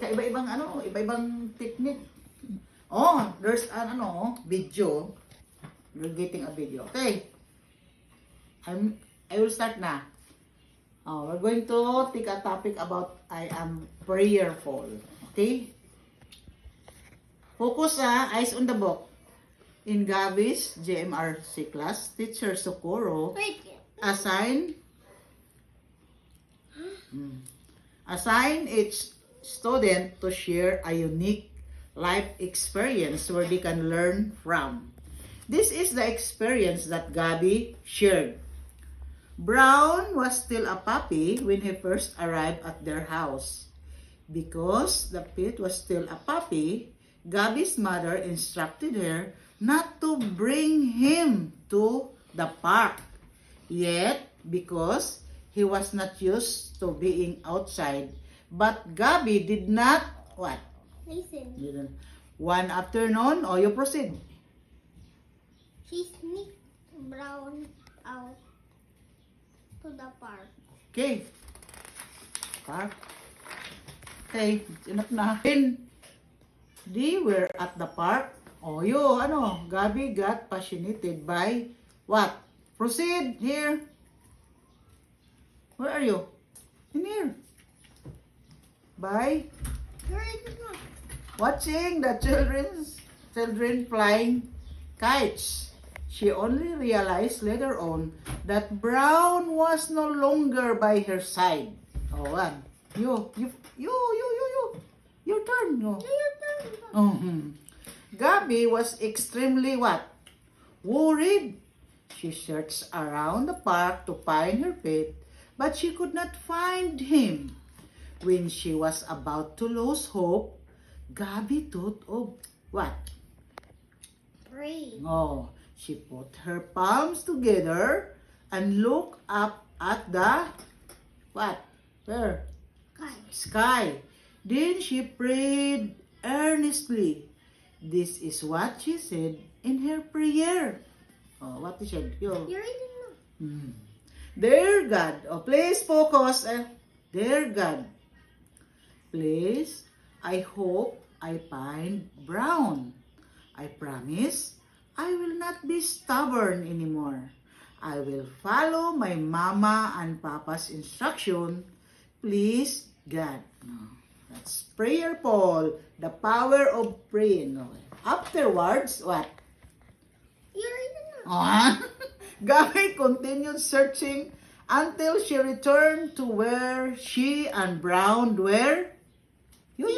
Iba-ibang iba-ibang technique. Oh, there's an video. You're getting a video. Okay. I will start na. We're going to take a topic about I am prayerful. Okay? Focus eyes on the book. In Gabi's JMRC class, Teacher Socorro assign each student to share a unique life experience where they can learn from. This is the experience that Gabi shared. Brown was still a puppy when he first arrived at their house. Because the pet was still a puppy, Gabi's mother instructed her not to bring him to the park. Yet, because he was not used to being outside, but Gabi did not, what? Listen. One afternoon, you proceed. She sneaked Brown out to the park. Okay. Park. Okay, enough na. When they were at the park, Gabi got fascinated by what? Proceed here. Where are you? In here. By watching the children flying kites. She only realized later on that Brown was no longer by her side. You. Your turn. No. Gabi was extremely what? Worried. She searched around the park to find her pet, but she could not find him. When she was about to lose hope, Gabi thought of what? Pray. She put her palms together and looked up at the what? Where? Sky. Then she prayed earnestly. This is what she said in her prayer. What she said? You're reading now. Dear God, please focus. Dear God, please, I hope I find Brown. I promise I will not be stubborn anymore. I will follow my mama and papa's instruction. Please, God. That's prayerful. The power of praying. Afterwards, what? You're reading now. Gabi continued searching until she returned to where she and Brown were